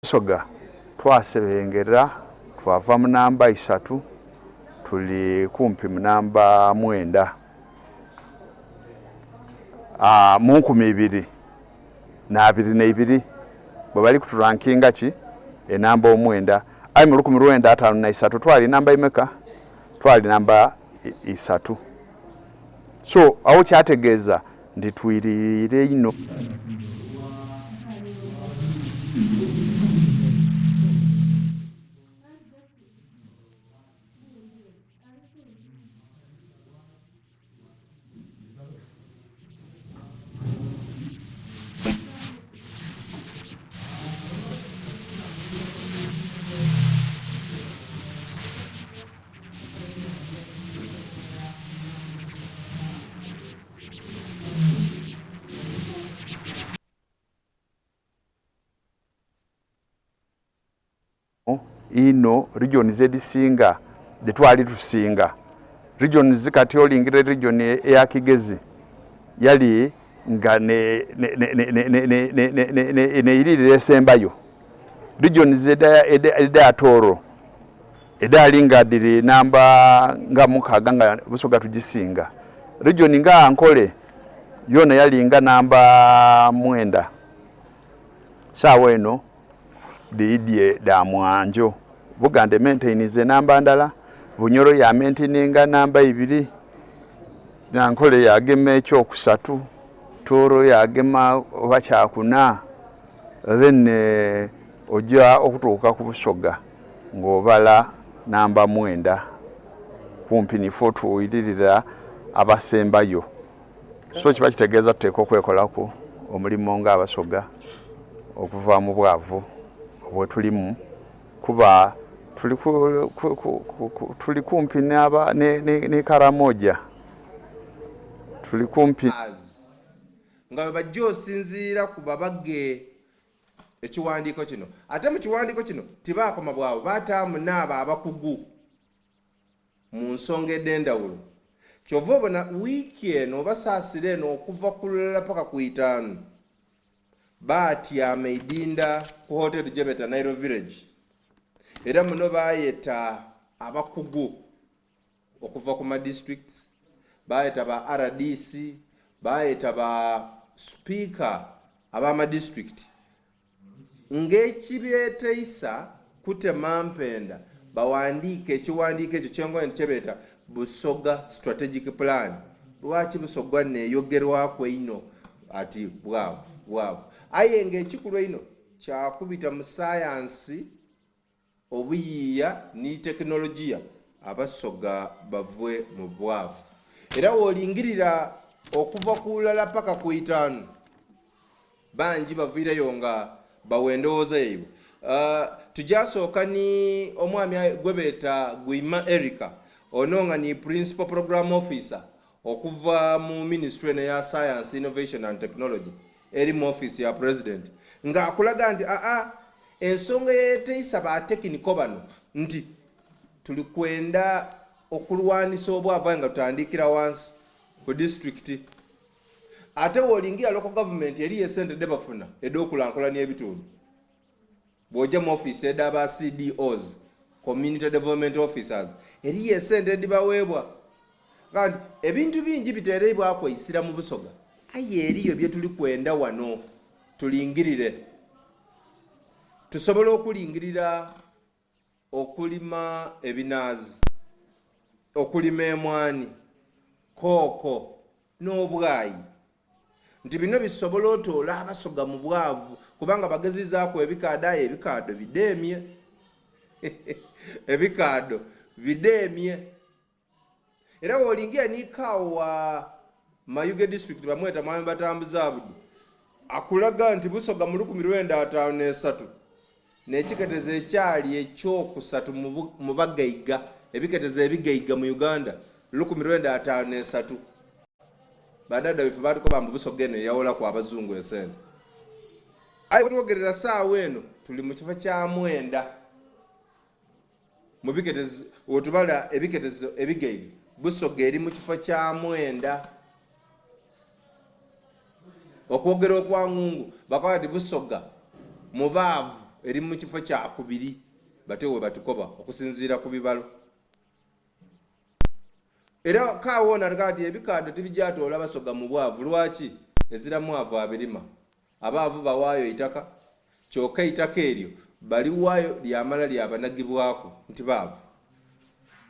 Soga twasebengera twava mu namba 3 tuli kumpi mu namba 9 mu 222 bwe bali kuturankinga ki enamba 9 ayi mu 1953 twali namba imeka twali namba 3 so awo kyategeeza ndi twirire ino ino region zedisinga detwali tusinga region zikati olingire region ya Kigezi yali nga ne irire esembayo region eda Toro edali nga diri namba nga mukaga nga Busoga tugisinga region nga Ankole yona yali nga namba 9 sawa eno diidye da Mwanjo Bugande maintainize namba ndala Bunyoro ya maintaininga namba 2 Nankole yagema ekyokusatu Toro yagema oba kyakuna then ojja okutuuka ku Busoga ng'obala namba 9 kumpi ni foto idirira abasembayo so kiba kitegeeza tuteeka okwekolako omulimo nga Abasoga okuva mu bwavu obwe tulimu kuba tuli kumpi ne Karamoja tuli kumpi nga bajja osinziira ku babagge ekiwandiiko kino ate mu kiwandiiko kino tibaakoma bwabo baataamu n'abo abakugu mu nsonga ed'endawulo kyova obona wiiki eno basaasira eno okuva ku Lulala paka ku 5 baatyama Idinda ku Hotel Jebeta Nairo Village era muno baayeta abakugu okuva ku madistricts baayeta ba RDC baayeta ba speaker ab'amadistrict ng'ekibeeteisa kutema mpenda bawandiike ekiwandiiko ekyo kyengoye kyebeeta Busoga Strategic Plan. Lwaki Busoga neeyogerwako ino ati bwavu aye ng'ekikulu ino kyakubita mu sayansi obuyiiya ni tekinologiya Abasoga bavwe mu bwavu era wolingirira okuva ku Lulala paka ku 5 bangi baviirayo nga bawendowooza eibwe tujasooka ni omwami gwe beeta Gwima Erica ono nga ni principal program officer okuva mu ministry ya science innovation and technology eri mu office ya president nga akulaga nti ensonga yeteisa ba technical bano nti tuli kwenda okulwanisa obwavu nga tutandikira wansi ku district ate wolingira local government eri esente debafuna edokulankulanya ebitundu bw'ojja mu office edaba CDOs community development officers eri esente edibaweebwa kandi ebintu bingi biteereibwako isira mu Busoga aye eriyo bye tuli kwenda wano tulingirire tusobola okulingirira okulima ebinazi okulima emwani kooko n'obwayi nti bino bisobola otoola Abasoga mu bwavu kubanga bagezizaako ebikaado bidemye ebikaado bidemye era wolingia nikawa Mayuge district bamweta Mwami Batambuza Abudu akulaga nti Busoga mu 1953 n'ekiketezo ekyali ekyokusatu mu bagaiga ebiketezo ebigaiga mu Uganda 1953 badada bifu batiko bambu Busoga eno yawola ku abazungu esente ayi tuwogerera saawa eno tuli mu kifo kya mwenda mu biketezo otubala ebiketezo ebigaiga Busoga eri mu kifo kya mwenda okwogera okwa ngungu bakawati Busoga mubaavu eri mu kifo kya kubiri batewe batukoba okusinziira ku bibalo era kaawona ngati ebikaado tibijatoola Basoga mu bwavu lwaki ezira mwavu abirima abaavu bawaayo itaka kyokka itaka eryo bali waayo lyamala lyabanagibwako nti baavu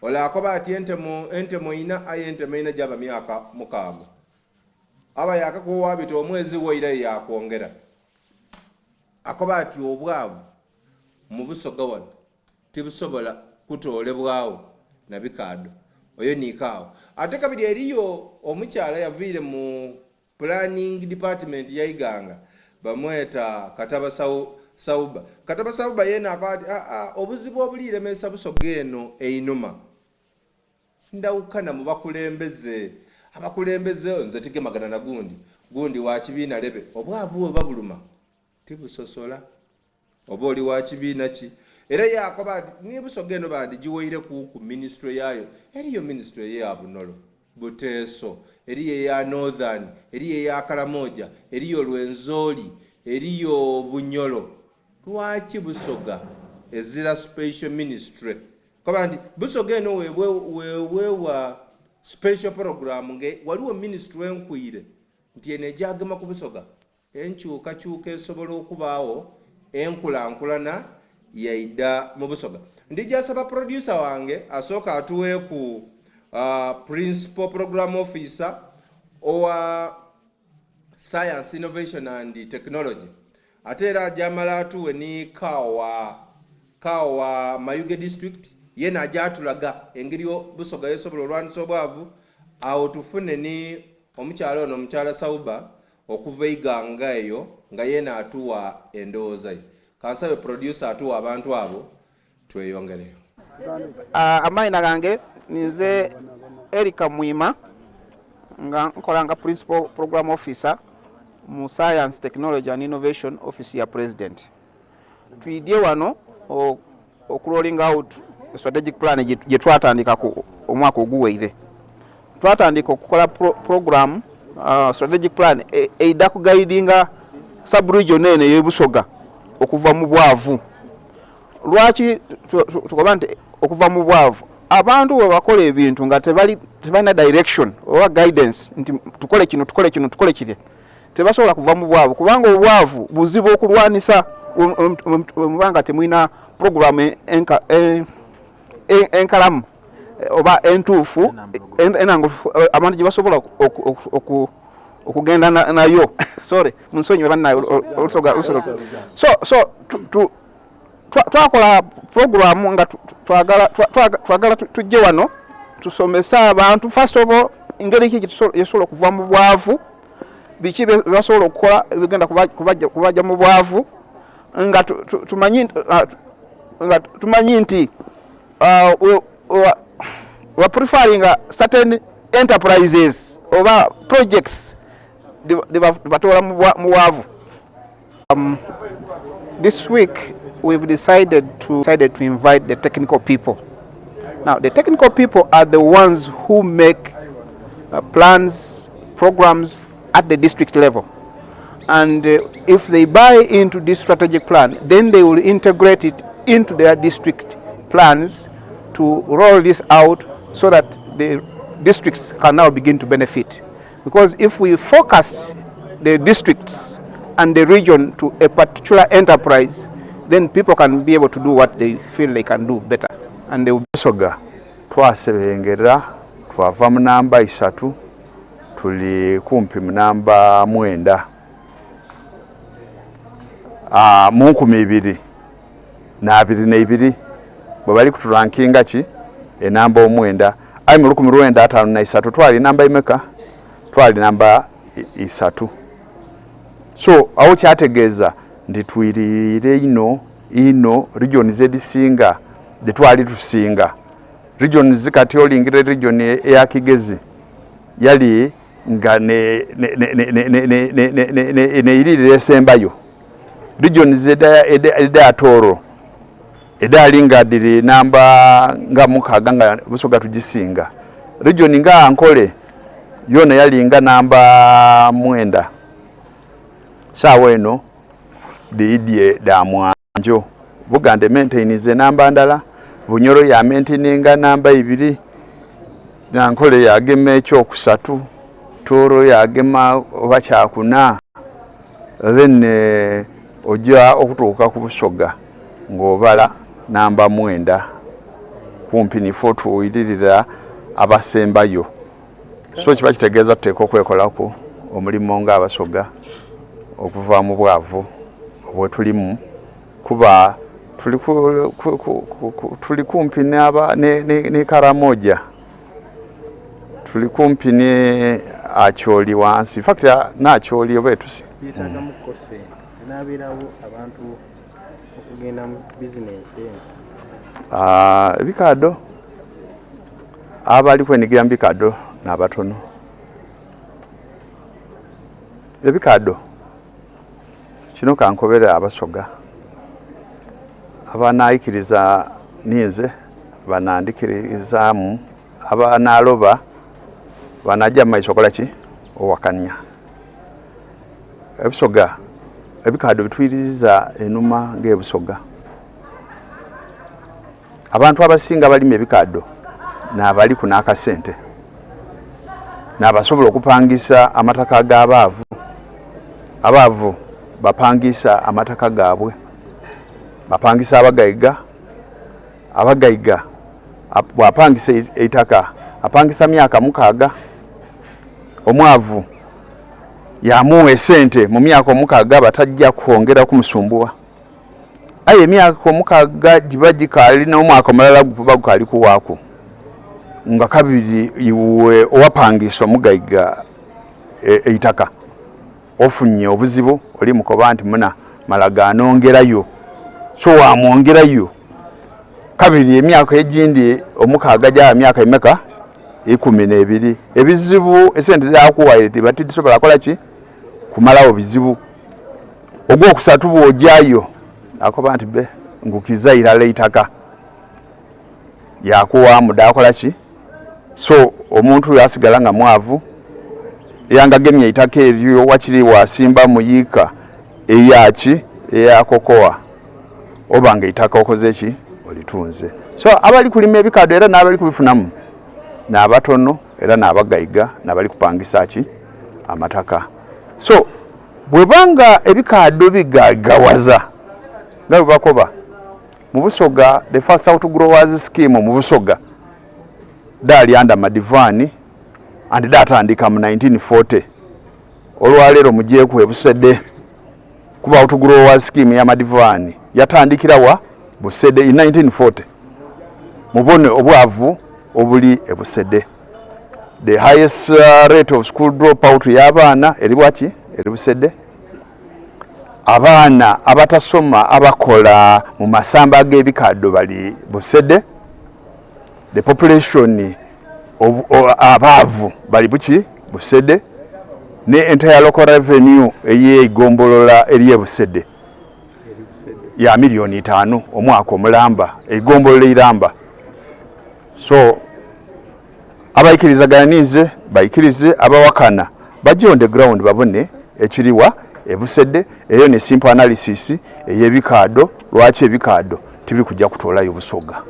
olakoba ati entemo ina aye entemo ina jaba myaka mukaaga aba yakakuwabita omwezi woira yakwongera akoba ati obwavu mu Busoga wano tibusobola kutoolebwawo na bikaado oyo nikaawo ate kabiri eriyo omukyala yaviire mu planning department ya Iganga bamweta Kataba Sauba yena akati obuzibu obuliire mesa Busoga eno einuma ndawukana mu bakulembeze abakulembeze nze tigemagana na gundi wa kibiina lebe obwavu bwe babuluma tibusosola oba oli wa kibiina ki era yakoba ati ni Busoga eno bandi giwoire ku ministry yayo eriyo ministry ya Bunolo Buteeso eriyo ya Northern eriyo ya Karamoja eriyo Lwenzoli eriyo Bunyolo lwaki Busoga ezira special ministry koba nti Busoga eno wewa special program nge waliwo ministry enkwire nti ene jagema ku Busoga enkyukakyuka esobola okubaawo enkulankulana yaida mu Busoga ndijasaba producer wange asooka atuwe ku principal program officer owa science innovation and technology atera jamala atuwe ni kawa Mayuge district yena ajatulaga engeri Busoga yesobola olwanisa obwavu awo tufune ni omukyalo ono omukyala Sauba okuva Iganga eyo nga yena atuwa endowooza ye kansabe producer atuwa abantu abo tweyongereyo amaina gange ninze Erika Mwima nga nkolanga principal program officer mu science technology and innovation office ya president tuidye wano okulolling out strategic plan gye twatandika ku omwaka oguweire twatandika okukola program strategic plan eida ku guidinga sub-region ene y'Ebusoga okuva mu bwavu lwaki tukoba nti okuva mu bwavu abantu bwe bakola ebintu nga tebalina direction oba guidance nti tukole kino tebasobola kuva mu bwavu kubanga obwavu buzibu okulwanisa mubanga temwina program enkalamu oba entuufu enangufu abantu gye basobola okugenda nayo sorry munsonyiwe bannayo olusoga so twakola program nga twagala tujje wano tusomesa abantu first of all engeri ki yesobola okuva mu bwavu biki basobola okukola bigenda kubajja mu bwavu nga tumanyi nti we preferring certain enterprises oba projects batola mu bwavu. This week we've decided to invite the technical people. Now the technical people are the ones who make plans, programs at the district level. And if they buy into this strategic plan, then they will integrate it into their district plans to roll this out so that the districts can now begin to benefit. Because if we focus the districts and the region to a particular enterprise, then people can be able to do what they feel they can do better. And they will Soga twasebengera twava mu namba 3 tuli kumpi mu namba 9 mu 2022 bwe bali kuturankinga ki enamba 9 ai mu 1953 twali namba imeka twali namba 3. So awo kyategeeza ndi twirire ino region zedisinga de twali tusinga region zikati olingire region ya Kigezi yali nga ne irire esembayo region eda Toro edali nga diri namba nga mukaga nga Busoga tugisinga region nga Ankole yona yali nga namba 9 sawa eno diidye da Mwanjo Bugande maintainize namba ndala Bunyoro ya maintaininga namba 2 Ankole yagema ekyokusatu Toro yagema oba kyakuna then ojja okutuuka ku Busoga ng'obala namba 9 kumpi nifo tuwiririra abasembayo. So kiba kitegeeza tuteeka okwekolako omulimu nga Abasoga okuva mu bwavu obwe tulimu kuba tuli kumpi ne Karamoja tuli kumpi ne Acholi wansi. In fact n'Acholi obetu bitaga mukose nabirawo abantu okugenda mu business ebikado abali kwenigira mbikado n'abatono ebikado kino kankobera Abasoga abanayikiriza ninze banandikirizamu abanaloba banajja maiso kola ki owakanya Ebusoga ebikado bitwiriza enuma ng'Ebusoga abantu abasinga balime ebikado n'abali kunaka sente n'abasobola okupangisa amataka g'abaavu bapangisa amataka gaabwe bapangisa abagayiga bwapangisa eitaka apangisa myaka 6 omwavu yamuwa esente mu myaka 6 batajja kwongera kumusumbuwa aye emyaka 6 gibagikali n'omwaka omulala bagukali kuwaako nga kabiri iwe owapangisa omugayiga eitaka ofunye obuzibu oli mukoba nti muna malagano ongerayo so wamwongerayo kabiri emyaka egindi omukaga gya myaka emeka 12 ebizibu esente zakuwaire tibatisobola kola ki kumalawo bizibu ogwokusatu bwojayo akoba nti be ngukiza irala eitaka yakuwa mudakola ki so omuntu yasigala nga mwavu yanga gemye itaka eryo wakiri wasimba muyika eyaki eyakokoa obanga itaka okoze ki olitunze. So abali kulima ebikado era n'abali kubifunamu n'abatono era n'abagayiga n'abali kupangisa ki amataka. So bwebanga ebikado bigagawaza nga bakoba mu Busoga the first out growers scheme mu Busoga dali under Madivani and datandika mu 1940 olwalero mugiye ku Busede kuba out growers scheme ya Madivani yatandikira wa Busede in 1940 mubone obwavu obuli ebusede the highest rate of school dropout y'abaana eri bwaki eri Busede abaana abatasoma abakola mu masamba g'ebikado bali Busede the population abavu bali buki Busede ne entire local revenue eye igombolola eriye Busede ya $5,000,000 omwaka omulamba igombolola iramba. So abayikirizaganize bayikirize abawakana bajje on the ground babone ekiriwa ebusede eyo ne simple analysis eyebikado lwaki ebikado tibiri kujja kutolayo Busoga.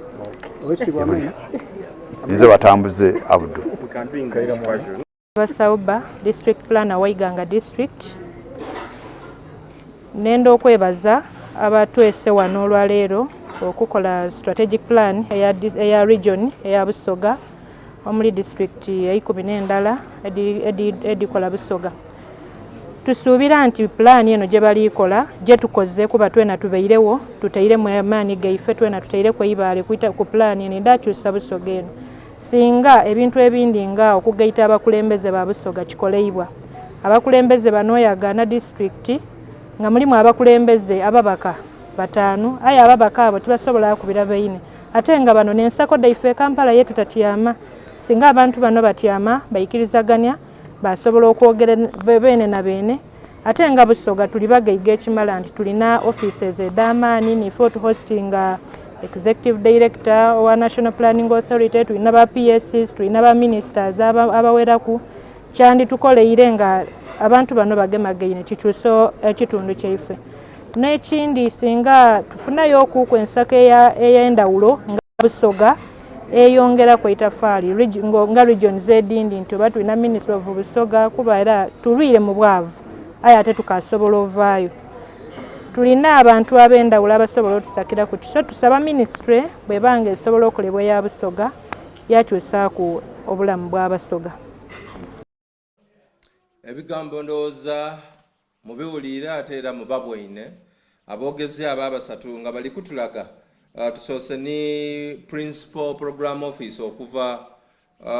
Nizo batambuze Abdu. Basauba district planner Waiganga district nendo okwebaza abatwese wano olwaleero okukola strategic plan eya region eya Busoga omuli district ya 10 edikola Busoga. Tusuubira nti plan eno gye balikola gye tukoze kuba twena tubeirewo tutaire mu amaani gaife twena tutaire ku ibale kuita ku plan eno ndakyusa Busoga eno singa ebintu ebindi nga okugaita abakulembeze ba Busoga kikoleibwa. Abakulembeze banoyagana district nga mulimu abakulembeze ababaka 5 aya ababaka abo tibasobola kubira beine ate nga bano nensako daife Kampala yetu tatyama singa abantu bano batyama bayikirizaganya basobola okwogera bene na bene ate nga Busoga tuli bagaiga ekimala nti tulina offices edamaani ni fort hosting executive director wa National Planning Authority tulina ba PSs tulina ba ministers abaweraku kyandi tukoleire nga abantu bano bagemagaine kikyuso ekitundu kyaife. N'ekindi singa tufunayo okuku ensaka ey'endawulo nga Busoga eyongera ku itafaali nga region zedindi nti oba tulina Ministry of Busoga kuba era tulwire mu bwavu aya ate tukasobola ovaayo. Tulina abantu ab'endawulo abasobola otusakira ku so tusaba ministry bwebanga esobola okolebwa ya Busoga yakyusaaku obulamu bw'Abasoga. Ebigambo ndowooza mubiwulira ate era mubabwaine aboogezi ababasatu nga bali kutulaga tusoose ni principal program office okuva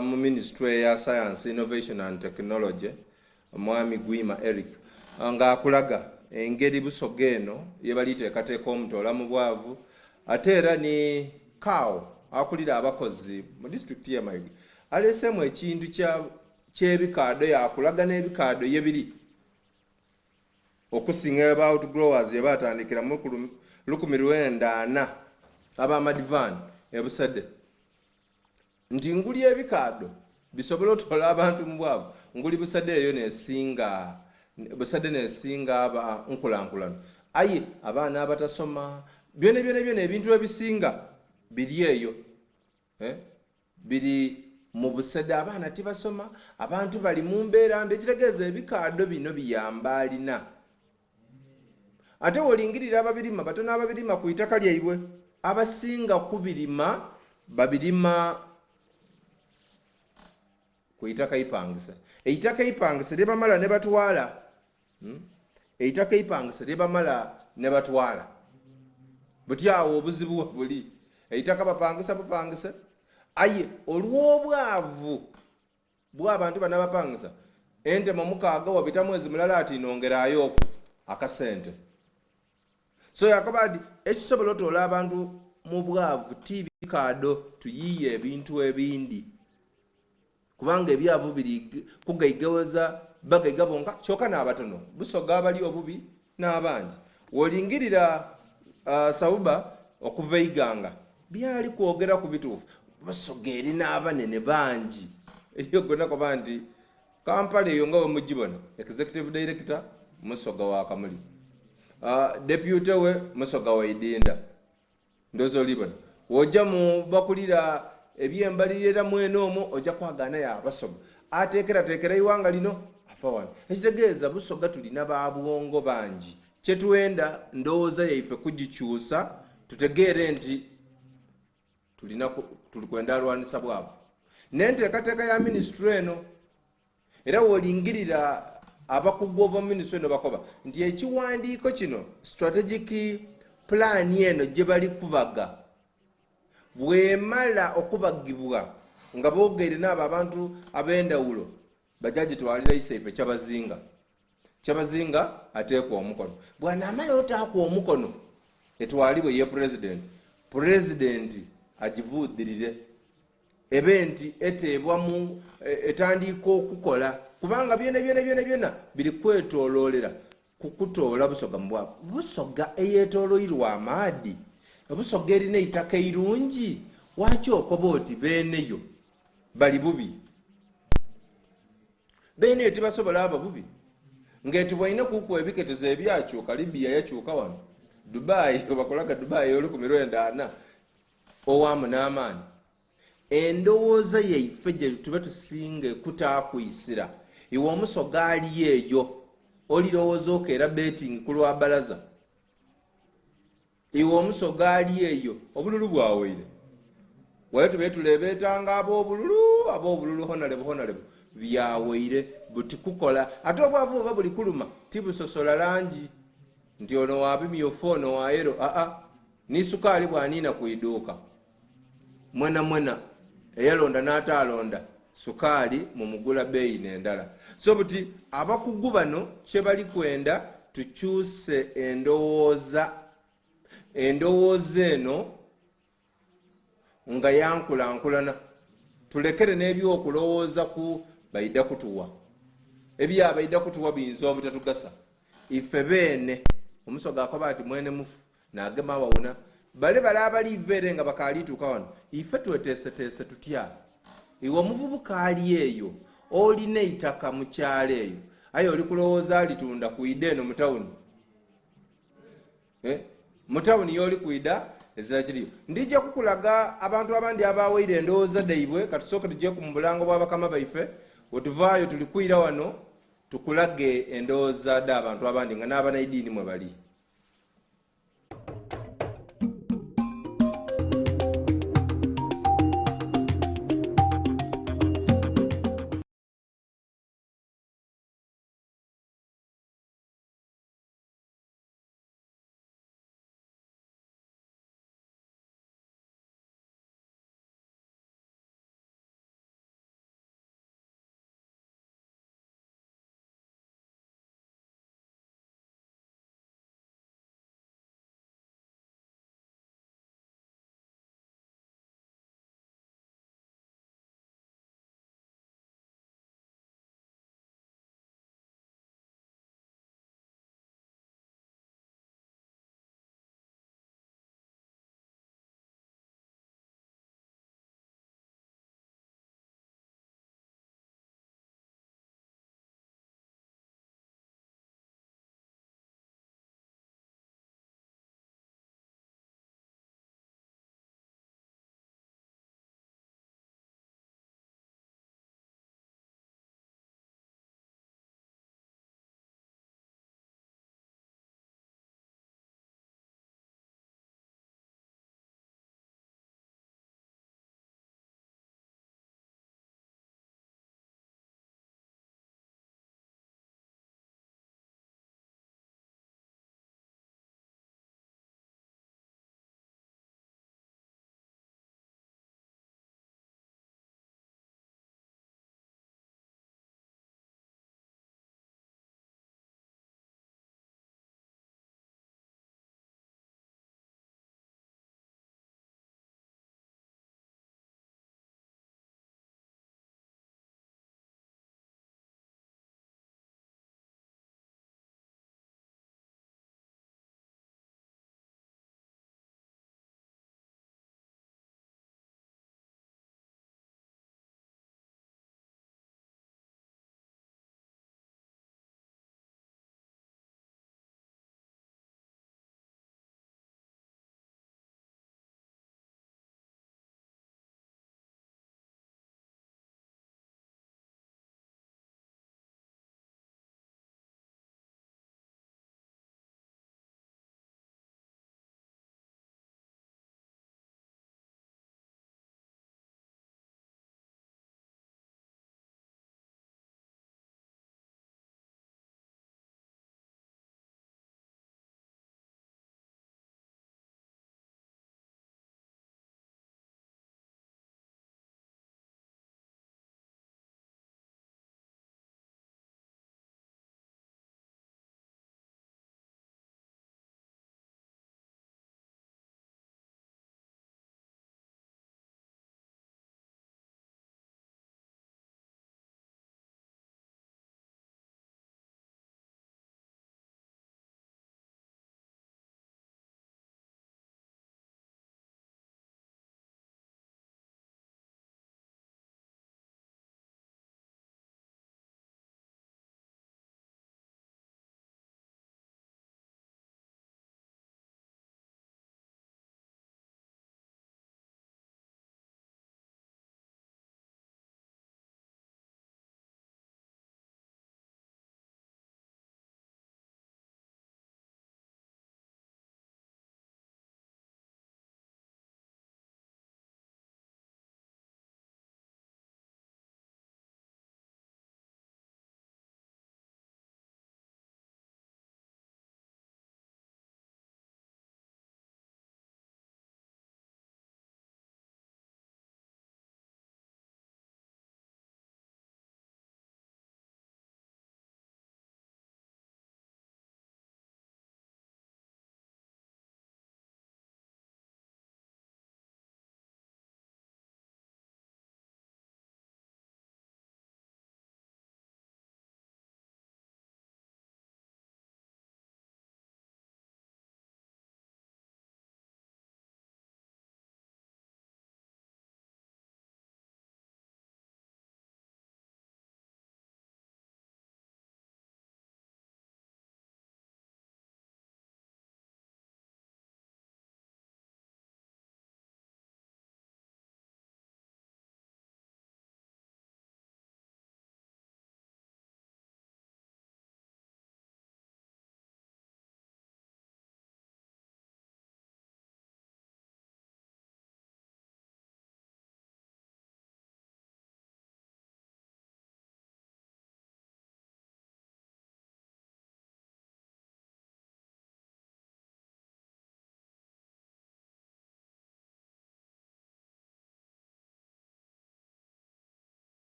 mu ministry ya science innovation and technology Mwami Gwima Eric nga akulaga engeri Busoga eno yebali teekateeka omutola mu bwavu ate era ni Kao akulira abakozi mu district ya Mayuge alesemu ekintu ky'ebikado yakulaga n'ebikado yebiri okusinga aba outgrowers yebatandikira mu 1994 abamadivan ebusede nti nguli ebikado bisobola otola abantu mu bwavu nguli Busede eyo nesinga Busede nesinga aba nkulankulano aye abaana abatasoma byone ebintu ebisinga biri eyo biri mu Busede abaana tibasoma abantu bali mu mbeera mbi ekitegeeza ebikado bino biyamba alina ate wolingirira ababirima batono ababirima ku itaka lyaibwe abasinga kubirima babirima ku itaka ipangisa eitaka ipangisa libamala ne batwala eitaka ipangisa libamala ne batwala butyawo obuzibu buli eitaka bapangisa aye olw'obwavu bw'abantu bana bapangisa ente mu mukaaga wabita mwezi mulala ati nongerayo akasente so yakabadi ekisobola otola abantu mu bwavu tibikado tuyiye ebintu ebindi kubanga ebyavu biri kugaigaweza bagaiga bonka kyoka n'abatono Busoga abali obubi n'abangi wolingirira Sauba okuva Iganga byali kwogera ku bituufu Busoga eri n'abanene bangi eyo gonna kuba nti Kampala eyo nga we mugibona executive director Busoga wa Kamuli deputy we Busoga wa Idinda ndozo libona wojja mu bakulira ebyembalirira mwene omwo ojja kwagana ya Busoga ateekera iwanga lino afawana ekitegeeza Busoga tulina baabwongo bangi kyetuwenda ndowooza yaife kugikyusa tutegeere nti tuli kwenda alwanisa bwavu n'enteekateeka ya ministry eno era wolingirira abakugu ova ministry eno bakoba nti ekiwandiiko kino strategic plan eno gye bali kubaga bwemala okubagibwa nga boogere n'abo abantu ab'endawulo bajja gitwalira isaife kyabazinga ateekwa omukono bw'anaamala otaakwa omukono etwalibwe ye president agivuudirire eventi eteebwa mu etandika okukola kubanga byona biri kwetooloolera kukutoola Busoga mu bwavu. Busoga eyetooloirwa amaadi, Busoga erina eitaka irungi, waki okoba oti beeneyo bali bubi? Beeneyo tebasobola aba bubi ng'eti bwalina kukuwa ebiketezo ebyakyuka. Libya yakyuka wano, Dubai bakolaga Dubai oli ku 94 owamu n'amaani. Endowooza yaife gye tuba tusinga ekutaakuyisira. Iwe Omusoga ali eyo olirowooza okeera betting ku lwa balaza. Iwe Omusoga ali eyo obululu bwaweire wale tubetulebeetanga ab'obululu honalebo byaweire buti kukola. Ate obwavu oba buli kuluma tibusosola langi nti ono wabimyufu ono wayero ni sukaali bwaniina ku iduuka mwena eyalonda n'ataalonda sukaali mumugula beeyi n'endala. So buti abakugu bano kye bali kwenda tukyuse endowooza eno nga yankulankulana. Tulekere n'ebyokulowooza ku baida kutuwa. Ebyabaida kutuwa biyinza obutatugasa. Ife beene Omusoga akoba ati mwene mufu n'agema awawuna. Bale abaliiveere nga bakaalituuka wano ife tweteeseteese tutya. Iwe omuvubuka ali eyo olina eitaka mu kyalo eyo aye oli kulowooza alitunda kuida eno mu tawuni. Mu tawuni y'oli kuida ezira kiriyo. Ndijja kukulaga abantu abandi abaweire endowooza daibwe. Katusooke tujje ku mubulango bw'abakama baife wetuvaayo tulikwira wano tukulage endowooza d'abantu abandi nga n'abanaidiini mwe bali.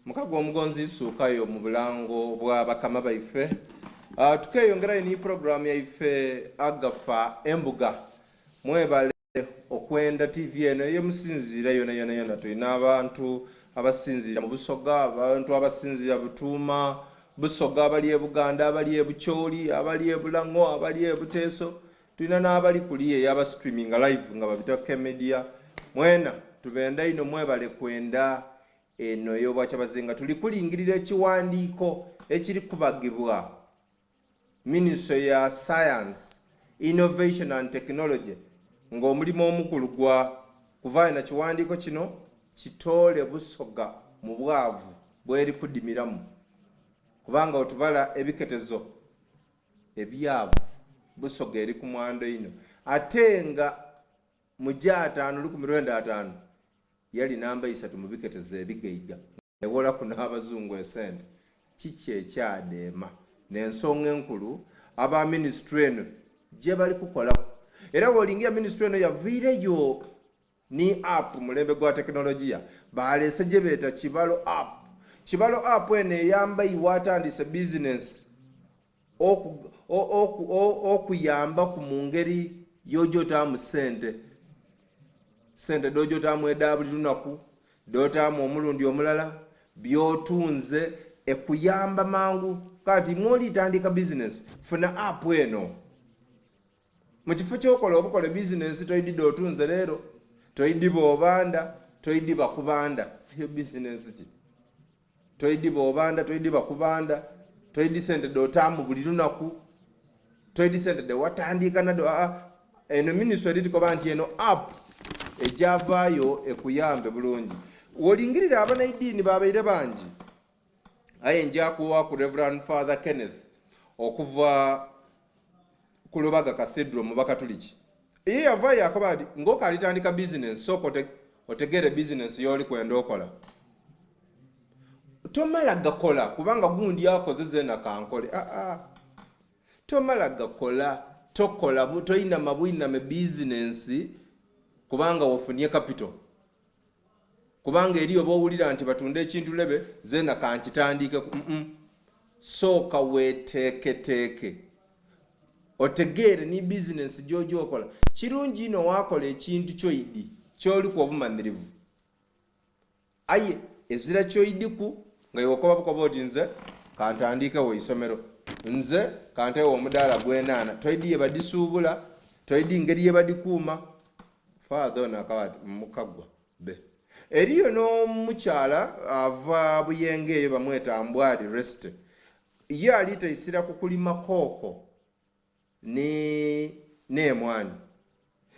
mukago omugonzi suukayo mu bulango bwa bakama baife. Tukeyongerayo ni program yaife agafa embuga mwebale okwenda TV eno yemusinzira yona tulina abantu abasinzira mu Busoga, abantu abasinzira Butuuma, Busoga abali e Buganda, abali e Bucholi, abali e Bulango, abali e Buteeso, tulina n'abali kuliye yaba streaming live nga babitako media. Mwena tubenda ino mwebale kwenda eno y'obwakyabazinga tuli kulingirira ekiwandiiko ekiri kubagibwa Ministry ya Science, Innovation and Technology ng'omulimu omukulu gwa kuvayo na kiwandiiko kino kitole Busoga mu bwavu bweri kudimiramu kubanga otubala ebiketezo ebyavu Busoga eri ku mwando ino ate nga mu Jaatano 1995 yali namba 3 mu biketezo ebigeiga ewola kuna abazungu esente kiki ekyadeema n'ensonga enkulu aba ministry eno gye bali kukola era wolingia ministry eno yaviireyo ni app mulembe gwa teknolojia balese gye beeta Kibalo app. Kibalo app ene eyamba iwatandise business okuyamba ku mungeri yojotamu sente dojotamu edabuli lunaku dotamu omulundi omulala byotunze ekuyamba mangu kati mwoli tandika business funa app eno mu kifo ky'okola obukola business toyidi otunze leero toyidi bobanda toyidi bakubanda yo business ki toyidi bobanda toyidi bakubanda toyidi sente dotamu buli lunaku toyidi sente de watandika na do eno ministry etikoba nti eno app ejavayo ekuyambe bulungi wolingirira abanaidini babaire bangi aye njakuwa ku Reverend Father Kenneth okuva ku Lubaga Cathedral mu Bakatuliki iye yavayo yakobadi ngoka alitandika business soko otegere business yoli kwenda okola tomala gakola kubanga gundi yakozeze na kankole tomala gakola tokola buto ina mabwina me business kubanga wofunie capital kubanga eriyo bowulira nti batunde ekintu lebe zena kankitandike soka weteketeke otegere ni business jojo okola kirungi ino wakola ekintu kyoidi kyoli ku obumanirivu aye ezira kyoidiku nga yokoba bukoboti nze kantandike wo isomero nze kante wo omudala gwenana toidi ye badisuubula toidi ngeri ye badikuuma father na kawati mukagwa be eriyo no mukyala ava Buyenge eyo bamweta Mbwadi rest ye alita isira kukulima koko nemwani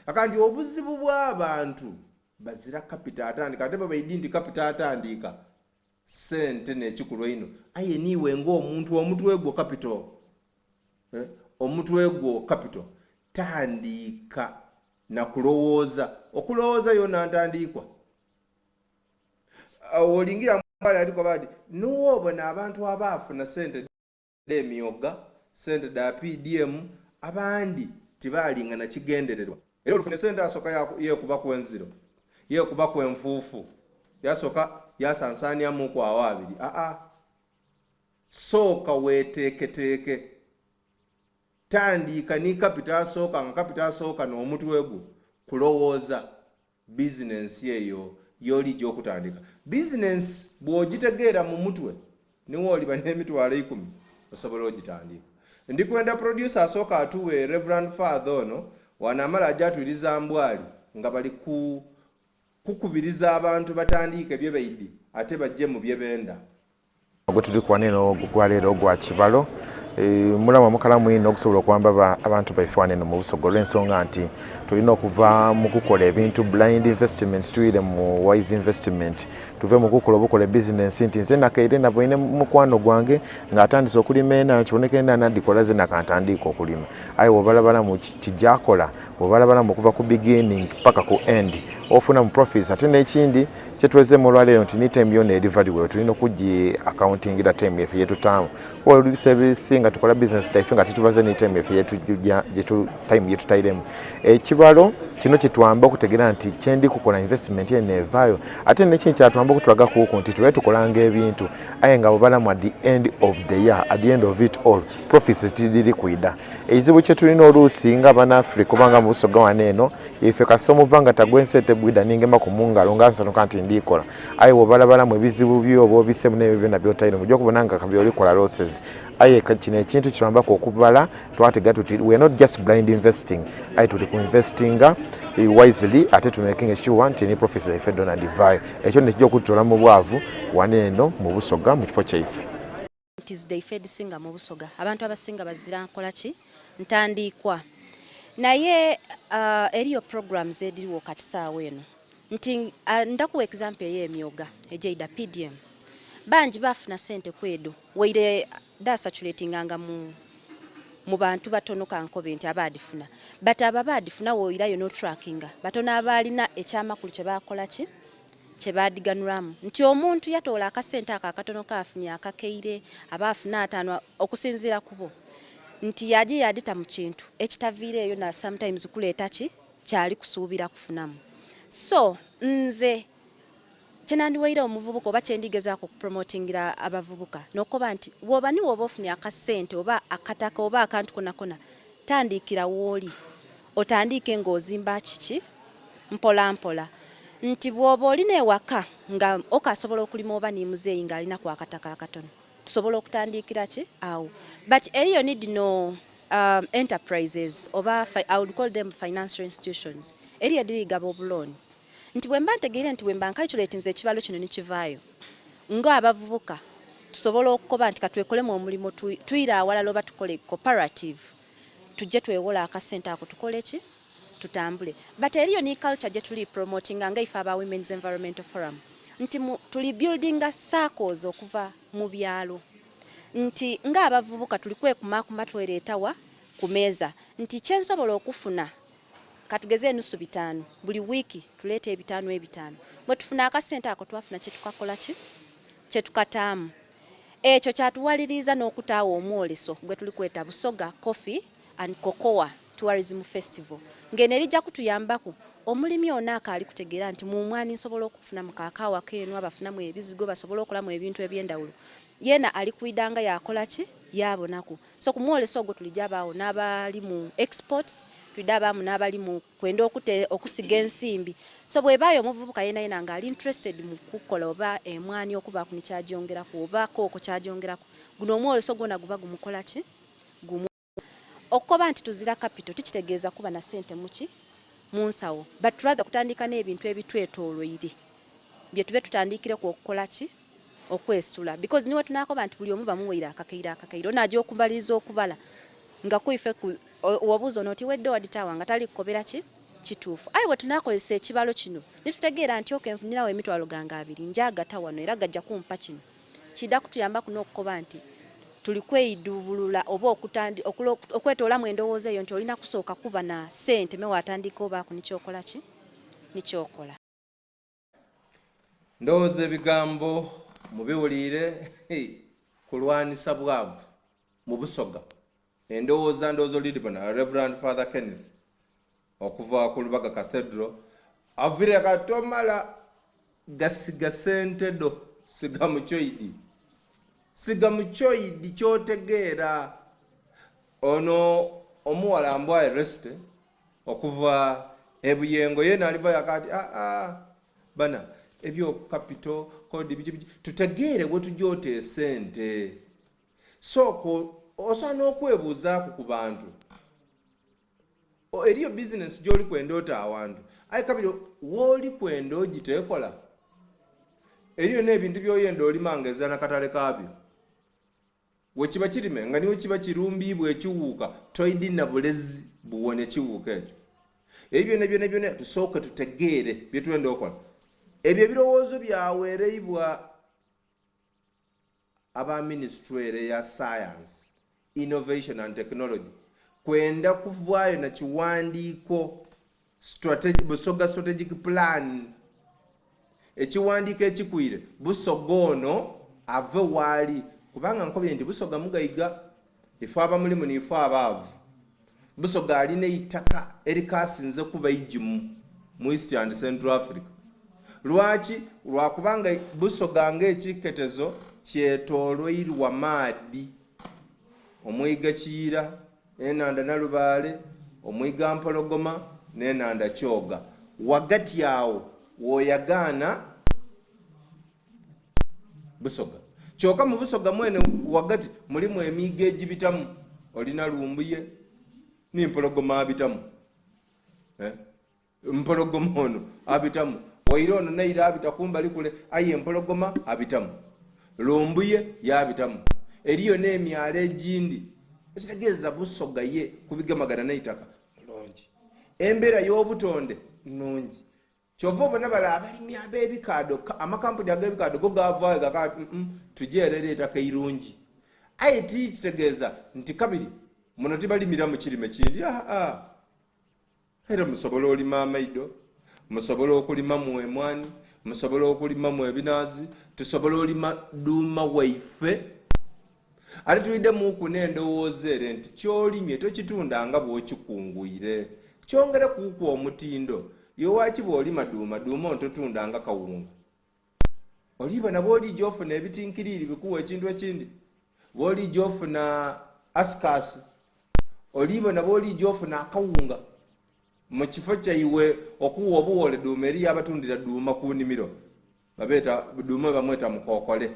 akandi obuzibu bw'abantu bazira capital atandika ate babaidi ndi capital atandika sente n'ekikulwa ino aye niwe ng'omuntu omutwe gwo capital omutwe gwo capital tandika na kulowooza okulowooza yona ntandikwa olingira mbali aliko badi nuwobona abantu abafuna sente demyoga sente da PDM abandi tibalingana kigendererwa era olufune sente asoka yekuba ku enziro yekuba ku enfuufu yasoka yasansania mu kwa awabiri soka weteketeke tandika ni capital soka nga capital soka no omutwe gwo kulowooza business yeyo yoli gyokutandika business bwogitegeera mu mutwe niwo oli bane emitwalo 10 osobola ogitandika ndikwenda producer asoka atuwe Reverend Father ono wanamala ajatuliza Mbwali nga bali kukubiriza abantu batandike bye baidi ate bajje mu bye benda ogwo tuli kwaneno gwalero gwa Kibalo mulama mukalamu ino okusobola okwamba abantu baife neno mu Busoga olw'ensonga nti tulina okuva mu kukola ebintu blind investment tuyire mu wise investment tuve mu kukola obukola business nti nze nakaire nabo ine mukwano gwange ng'atandise okulima ena kiboneka ena nadikola ze nakantandika okulima aye wobalabala mu kijakola wobalabala mu kuva ku beginning paka ku end ofuna mu profits ate n'ekindi kyetweze mu lwalero nti ni time yona eri value tulina okugi accounting ida time yefe yetutamu olubisebisinga tukola business taife nga titubaze ni time yefe yetu time yetutairemu Kibalo kino kitwamba okutegeera nti kyendi kukola investment eno evaayo ate nekindi kyatwamba okutulaga kuuku nti tube tukolanga ebintu aye nga bubalamu at the end of the year, at the end of it all profits tidiri kwida. Ekizibu kye tulina oluusi nga Bannafrika kubanga mu Busoga wano eno ife kasita omuvanga tagwensente bwida ningema ku mungalo nga nsanuka nti ndikola aye bwobalabalamu ebizibu byo oba obisemu n'ebyo byonna byotayina mujja okubona nga kabyolikola losses. Aye kino ekintu kitwambako okubala twatega tuti we are not just blind investing, aye tuli ku investinga wisely ate to making sure nti ni profits zaife dona divide. Ekyo nekijja okututoola mu bwavu wano eno mu Busoga mu kifo kyaife. It is the Fed singa mu Busoga. Abantu abasinga bazira nkola ki? Ntandikwa. Naye eriyo programs ediriwo kati saawa eno. Nti ndakuwa example y'emyoga ejeida PDM. Banji bafuna sente kwedo. Waire da saturating anga mu bantu batono kankobe nti abadifuna. But abadifuna woirayo no tracking. Batono abalina ekyamakulu kye bakola ki? Kyebadiganuramu nti omuntu yatoola akasente akakatono kafunye akakeire abafuna atano okusinzira kubo nti yaji yadita mu kintu ekitaviireyo na sometimes kuleeta ki kyali kusuubira kufunamu. So nze kyenandiwaire omuvubuka oba kyendigezaako kupromotingira abavubuka nokoba nti woba ni woba ofunye akasente oba akataka oba akantu konakona tandikira wooli otandike ng'ozimba kiki mpola mpola. Nti bwoba olina ewaka nga okasobola okulima oba ni muzeeyi ng'alina ku akataka akatono tusobola okutandikira ki awo. But eriyo need no enterprises oba I would call them financial institutions eriyo dirigaba obulooni nti bwe mba ntegeere nti bwe mba nkayituleetinze ekibalo kino nikivaayo ng'abavubuka tusobola okukoba nti katwekolemu omulimu tuyire awalala oba tukole cooperative tujje twewola akasente ako tukole ki tutambule. But eriyo ni culture je tuli promoting nga ifa aba Women's Environmental Forum nti tuli building circles okuva mu byalo nti nga abavubuka tuli kwekumakuma twereetawa ku meeza nti kyensobola okufuna katugeze nusu bitano buli wiki tulete ebitano bwe tufuna akasente ako twafuna kye tukakola ki kye tukataamu ekyo kyatuwaliriza n'okutaawa omwoleso gwe tuli kweta Busoga Coffee and Cocoa Tourism Festival ngene lijja kutuyambako omulimi onaka ali kutegeera nti mu mwani nsobola okufuna mu kakaawa kenu abafunamu ebizigo basobola okolamu ebintu ebyendawulo yena ali kuidanga yakola ki yabonako. So ku mwoleso ogwo tulijabaawo n'abali mu exports tulidabamu n'abali mu kwenda okusiga ensimbi. So bwebaayo omuvubuka yena nga ali interested mu kukola oba emwani okuba ku nikyajongerako oba kooko kyajongerako guno omwoleso gwona guba gumukola ki gumu okuba nti tuzira capital tikitegeeza kuba na sente muki munsawo but rather kutandika n'ebintu ebitwetoolwire bye tube tutandikire ku okukola ki okwesitula because niwe tunakoba nti buli omu bamuweera akakeira onajja okubaliriza okubala nga kuife wabuuza noti wedde waditawa nga tali kukobera ki kituufu aye bwe tunakozesa ekibalo kino nitutegeera nti okenfunirawo emitwalo ganga 2 njagata wano era gajja kumpa kino kidda kutuyamba kuno okukoba nti tuli kweyidubulula oba okwetoolamu endowooza eyo nti olina kusooka kuba na sente mewe atandika oba ku nikyokola ki nikyokola. Ndowooza ebigambo mubiwulire kulwanisa bwavu mu Busoga endowooza olidibona Reverend Father Kenneth okuva ku Lubaga Cathedral avire katomala gasiga sente do siga muchoidi kyotegeera ono omuwala ambwa arrest okuva ebuyengo yena aliva yakati bana ebyo capital code tutegeere we tujoote sente soko osana okwebuuzaako ku bantu eriyo business gyoli kwenda ota awantu aye kabiro woli kwenda ogiteekola eriyo n'ebintu byoyenda olimangeza nakatale kaabyo wekiba kirime nga niwe kiba kirumbiibwa ekiwuuka toyidina bulezi buwone ekiwuuka ekyo ebyo byonna tusooke tutegeere bye twenda okola ebyo ebirowoozo byaweereibwa aba ministry ya science innovation and technology kwenda kuvaayo na kiwandiiko Busoga strategic plan ekiwandiiko ekikwire Busoga ono ave waali kubanga nkobye nti Busoga mugayiga ife abamulimu nife abaavu Busoga alina ettaka erikasinze kuba igimu mu East and Central Africa. Lwaki? Lwakubanga Busoga ng'ekiketezo kyetoolwairwa maadi. Omwiga Kiyira, Enanda Nalubaale, omwiga Mpologoma, n'Enanda Kyoga. Wagati awo woyagaana Busoga. Kyokka mu Busoga mwene wagati mulimu emiiga egibitamu. Olina Lumbuye ni Mpologoma abitamu. Mpologoma ono abitamu. Waira ono naira abita kumbali kule, aye Mpologoma abitamu. Lumbuye yabitamu. Eriyo n'emyalo egindi. Ekitegeeza Busoga ye kubigamagana n'eitaka mulungi. Embeera y'obutonde nnungi. Kyova obona bala abalimi ab'ebikaado, amakampuni ag'ebikaado go gaavaayo gakati tujeerera ettaka irungi. Aye kitegeeza nti kabiri muno tibalimira mu kirime kindi. Era musobola olima amaido, musobola okulima mu emwani, musobola okulima mu ebinaazi, tusobola olima duuma waife. Ate tulidde muku n'endowooza ere nti kyolimye tokitunda nga bw'okikunguyire. Kyongere kuuku omutindo. Yowaaki bw'olima duuma ontotunda nga kawunga. Olibona bw'olijja ofuna ebitinkiriiri bikuwa ekintu ekindi. Bw'olijja ofuna askasi. Olibona bw'olijja ofuna akawunga. Mu kifo kyaiwe okuwa obuwole duuma eri abatundira duuma ku nnimiro. Babeeta duuma bamweta mukookole.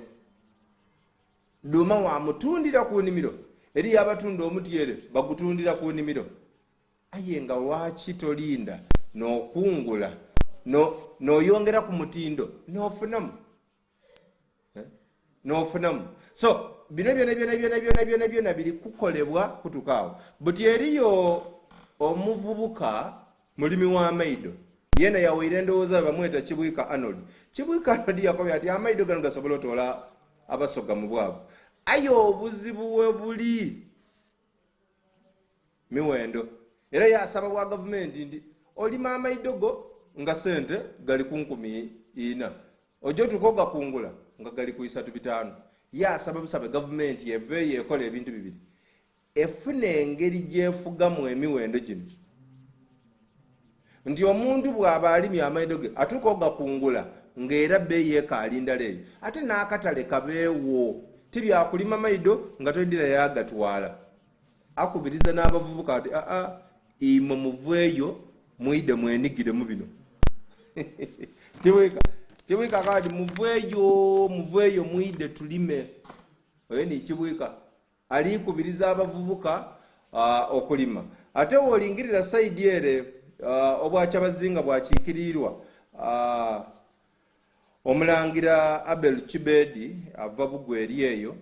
Duuma wamutundira ku nnimiro. Eri abatunda omutyere bagutundira ku nnimiro. Aye nga lwaki tolinda n'okungula n'oyongera ku mutindo n'ofunamu. N'ofunamu. So bino byonna biri kukolebwa kutukaawo. Buti eriyo omuvubuka mulimi w'amaido. Yena yawaire endowooza bamweta Kibwika Arnold. Kibwika Arnold yakobya ati amaido gano gasobola otoola Abasoga mu bwavu. Aye obuzibu we buli miwendo. Era yasaba bwa gavumenti ndi olima amaido go nga sente gali ku 1,400. Ojo tukoga kungula nga gali ku 3,500. Yasaba busabe gavumenti eveeyo ekola ebintu bibiri. Efune engeri gyefugamu emiwendo gino. Nti omuntu bw'aba alimye amaido ge atukoga kungula ng'era bbeeyi ekaalinda leeyo. Ate n'akatale kabeewo. Tibyakulima maido nga tolidira yagatwala. Akubiriza n'abavubuka ati imwe muveeyo mwide mwenigire mu bino. Kibwika kati muveeyo mwide tulime. Oyo ni Kibwika ali kubiriza abavubuka okulima. Ate wolingirira saidi ere obwakyabazinga bwakiikirirwa Omulangira Abel Chibedi ava Bugweri eyo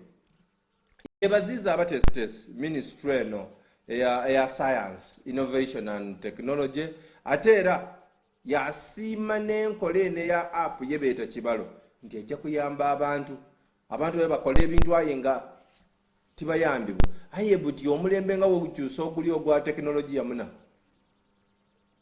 yebaziza abatesitesi ministry eno eya science, innovation and technology. Ate era yasiima n'enkola eno eya app yebeeta Kibalo nti ejja kuyamba abantu be bakola ebintu aye nga tibayambibwa. Aye buti omulembe nga wogukyusa oguli ogwa tekinologiya muna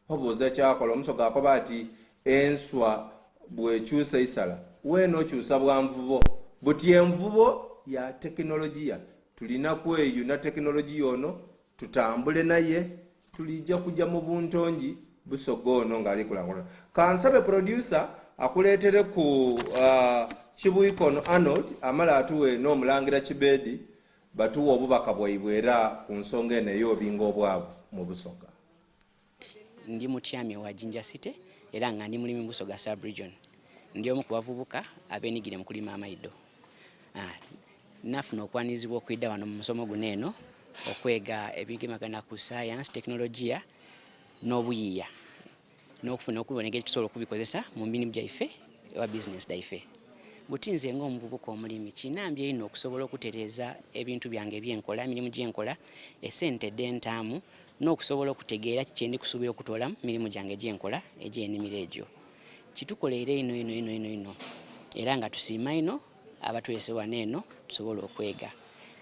obooza kyakola Omusoga akoba ati enswa bwekyusa isala weeno kyusa bwanvubo. Buti envubo ya tekinologiya tulina kweyuna tekinologiya ono tutambule naye tulijja kujja mu buntongi Busoga ono ng'ali kulangula. Kansabe producer akuleetere ku Kibwika ono Arnold amala atuwe n'Omulangira Kibedi batuwa obubaka bwaibwe era ku nsonga eno ey'obinga obwavu mu Busoga. Ndi mutyami wa Jinja City era nga ndi mulimi Busoga sub-region. Ndi omu ku bavubuka abeenigire mu kulima amaido. Nafuna okwanizibwa okwidda wano mu musomo guno eno okwega ebigemagana ku science, technologiya n'obuyiiya n'okufuna okubona engeri tusobola okubikozesa mu mirimu gyaffe ewa business daife. Buti nze ng'omuvubuka omulimi kinambye ino okusobola okutereeza ebintu byange ebyenkola, emirimu gyenkola, esente ddentaamu n'okusobola okutegeera kye ndi kusuubira okutoolamu mirimu gyange gyenkola egy'ennimiro egyo. Kitukoleera ino era nga tusiima ino abatwese wano eno tusobola okwega.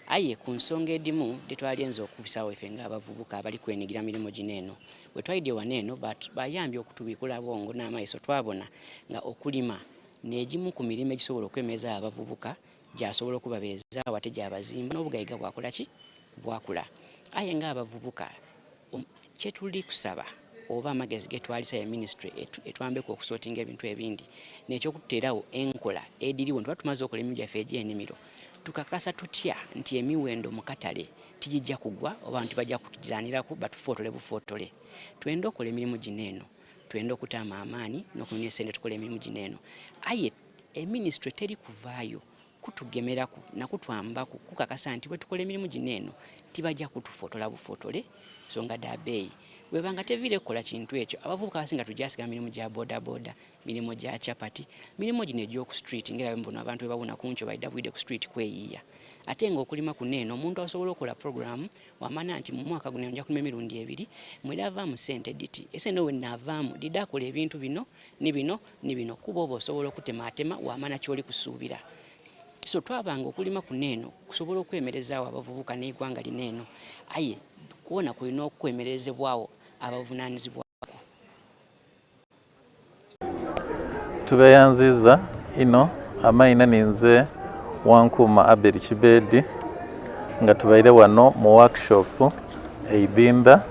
Aye ku nsonga edimu tetwalyenza okubisawo ife ng'abavubuka abali kwenigira mirimu gino eno. Bwe twalidde wano eno bayambye okutubikula bwongo n'amaiso twabona nga okulima n'egimu ku mirimu egisobola okwemeza abavubuka gyasobola okubabeeza wate gyabazimba n'obugayiga bwakola ki bwakula. Aye ng'abavubuka kyetuli kusaba oba amagezi getwalisa ya ministry etwambeko okusortinga ebintu ebindi nekyokuterawo enkola ediriwo ntuba tumaze okola emirimu gyaffe egy'ennimiro tukakasa tutya nti emiwendo mu katale tijijja kugwa oba nti bajja kutujjanirako batufootole bufootole. Twenda okola emirimu gino eno, twenda okutaama amaanyi n'okunonya essente tukola emirimu gino eno, aye eministry teri kuvaayo kutugemeraku nakutwambaku kukakasa nti bwe tukola emirimu gino eno tibajja kutufootola bufootole songa dabeeyi. Webanga teviire kukola kintu ekyo abavubuka abasinga tujjasiga mirimu gya bodaboda, mirimu gya chapati, mirimu gino egy'oku street ngera mbono abantu bwe babuna ku nkyo baidda bwidde ku street kweyiiya. Ate ng'okulima kuneeno omuntu asobola okukola programu wamanya nti mu mwaka guno nja kulima emirundi 2 mwera avaamu ssente diti ese nowe naavaamu didde akola ebintu bino ni bino kuba oba osobola okutemaatema wamanya kyoli kusuubira. So twabanga okulima kuneeno kusobola okwemerezaawo abavubuka n'eggwanga lineeno, aye kuwona kulina okwemerezebwawo abavunaanyizibwako. Tubeyanziza ino amaina ninze Wankuma Abel Kibedi nga tubaire wano mu workshop eidinda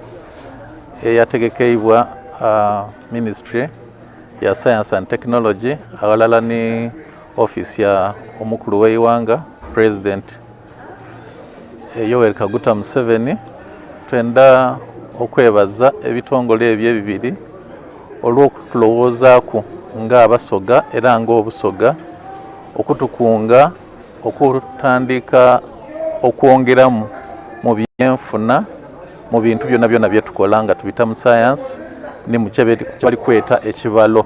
eyategekeibwa Ministry ya Science and Technology awalala ni office ya omukulu w'eiwanga President Yoweri Kaguta Museveni. Twenda okwebaza ebitongole ebyo ebibiri olw'okulowoozaako nga abasoga era nga obusoga okutukunga okutandika okwongeramu mu byenfuna mu bintu byonna byonna byetukola nga tubita mu science ni mu kyebali kweta ekibalo.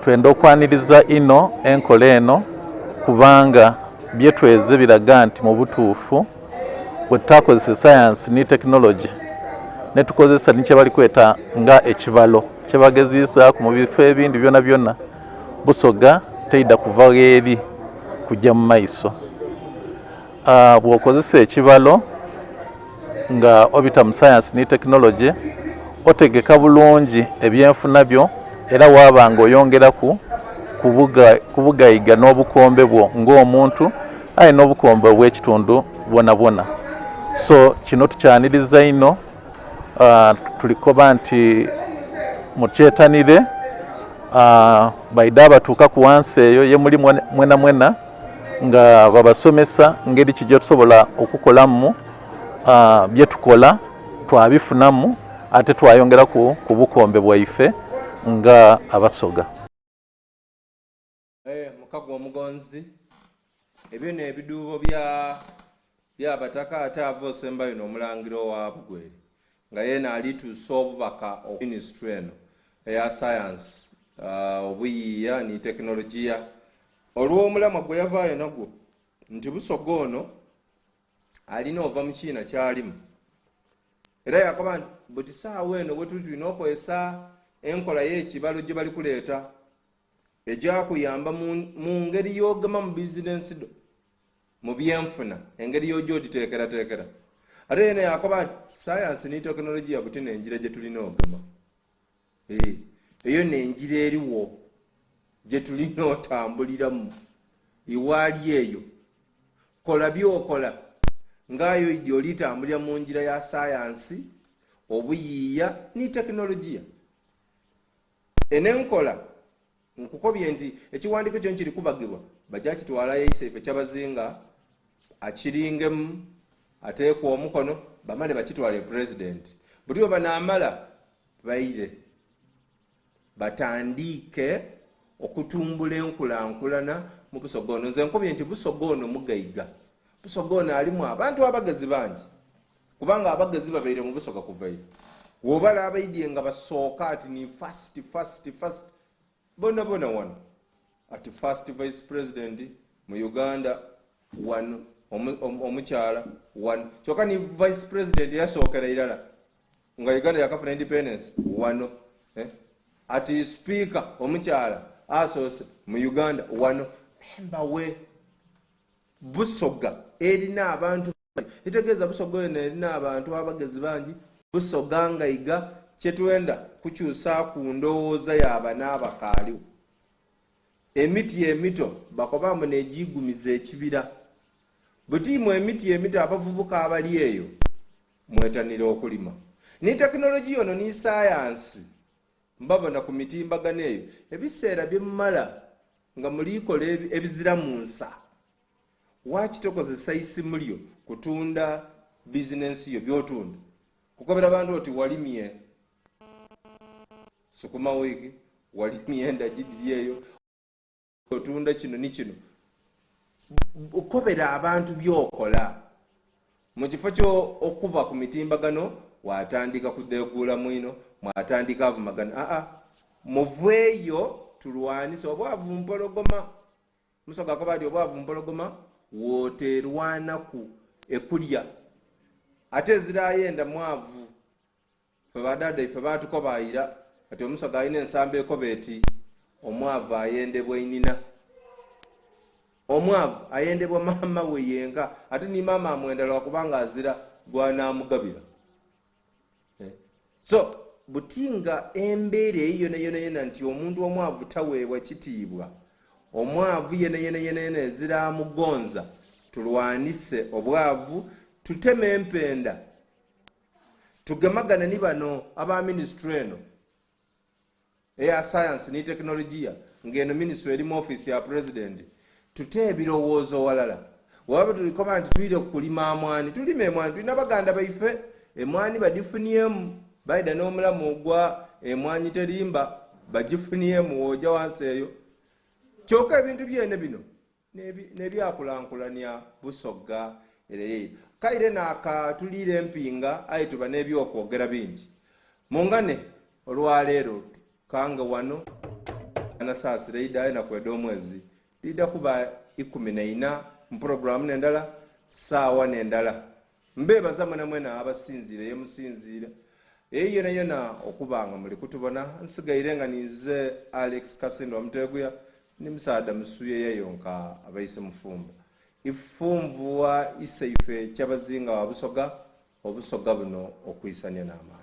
Twenda okwaniriza ino enkola eno kubanga byetweze biraga nti mu butuufu bwe tutakozesa science ni technology ne tukozesa ni kyebali kweta nga ekibalo kyebageziisaako mu bifo ebindi byonna byonna busoga teidda kuva eri kujja mu maiso. Bw'okozesa ekibalo nga obita mu science ni technology otegeka bulungi ebyenfuna byo era wabanga oyongeraku kubugayiga n'obukombe bwo ng'omuntu aye n'obukombe bw'ekitundu bwona bwona. So kino tukyaniriza ino tulikoba nti mukyetanire baida abatuuka ku wansi eyo ye muli mwena mwena nga babasomesa ngeri kijja tusobola okukolamu byetukola twabifunamu ate twayongeraku ku bukombe bwaife nga abasoga. Mukagwa Omugonzi ebyo n'ebiduubo by'abataka ate ava osembayo n'omulangiro wa Bugweri nga yeena alituusa obubaka ministry eno eya science obuyiiya ni tekinologiya olw'omulamwa gwe yavaayo nagwo nti Busoga ono alina ova mu kiina kyalimu era yakoba nti buti saawa eno bwe tuli tulina okozesa enkola y'ekibalo gye bali kuleeta egyakuyamba mu ngeri y'ogema mu bizinensi do mu byenfuna engeri y'ogyoditeekerateekera. Ate yena yakoba nti science ni tekinologiya buti n'enjira gye tulina ogema eyo n'enjira eriwo gye tulina otambuliramu iwaali eyo kola byokola ngaayo idi olitambulira mu njira ya sayansi obuyiiya ni tekinologiya. Enenkola nkukobye nti ekiwandiiko kyo nkiri kubagibwa bajja kitwala yeisaife kyabazinga akiringemu ateekwa omukono bamale bakitwala president buti bwe banaamala baire batandike okutumbula enkulankulana mu Busoga ono. Nze nkobye nti Busoga ono mugayiga. Busoga ono alimu abantu abagezi bangi kubanga abagezi babeire mu Busoga kuvayo wobala abaidye nga basooka ati ni fast bona wano ati first vice president mu Uganda wano omukyala wano kyokka ni vice president yasookera irala nga Uganda yakafuna independence wano ati speaker omukyala asoose mu Uganda wano embawe. Busoga erina abantu itegeeza Busoga erina abantu abagezi bangi. Busoga ngayiga kyetwenda kukyusa ku ndowooza yaba n'abakaaliwo emiti emito bakobambu negigumiza ekibira butiimu emiti emito abavubuka abali eyo mwetanira okulima ni teknoloji yono ni science mbabona ku mitimbagano eyo ebiseera byemmala nga mulikola ebizira mu nsa waki tokozesa isimu lyo kutunda bizinensi yo byotunda kukobera bantu oti walimye sukuma wiki walimye endagidi eyo otunda kino ni kino okobera abantu byokola mu kifo kyo okuba ku mitimbagano watandika kudeegula mwino mwatandika avumagana muveeyo tulwanise obwavu mpologoma musoga ko bali obwavu mpologoma woterwana ku ekulya ate zirayenda mwavu fe badada ife batukobayira ati omusoga ayina ensamba ekobeti omwavu ayendebwa inina omwavu ayendebwa mama we yenga ate ni mama amwendala kubanga azira gwanamugabira so butinga embeera eyo yona nti omuntu omwavu taweebwa kitiibwa omwavu yena ezira mugonza tulwanise obwavu tuteme empenda tugemagane ni bano aba ministry eno eya science ni teknolojia ngeno ministry eri mu office ya president tute ebirowoozo walala waba tulikoba nti tuyire kulima amwani tulime emwani tulina baganda baife emwani badifuniemu baida n'omulamu ogwa emwanyi terimba bagifuniemu woja wansi eyo kyokka ebintu byene bino nebyakulankulanya Busoga ereye kaire nakatulire empinga ayi tuba n'ebyokwogera bingi mungane olwaleero kanga wano anasaasira idaye nakweda omwezi lida kuba 14 mu programu nendala saawa nendala mbebaza mwena abasinzire yemusinzire eyo yona okubanga muli kutubona nsigaire nga nize Alex Kasendo Muteguya ni Musaada Musuye yeyonka abayise mufumba ifumvuwa iseife kyabazinga wa Busoga obusoga buno okwisanya n'amaani.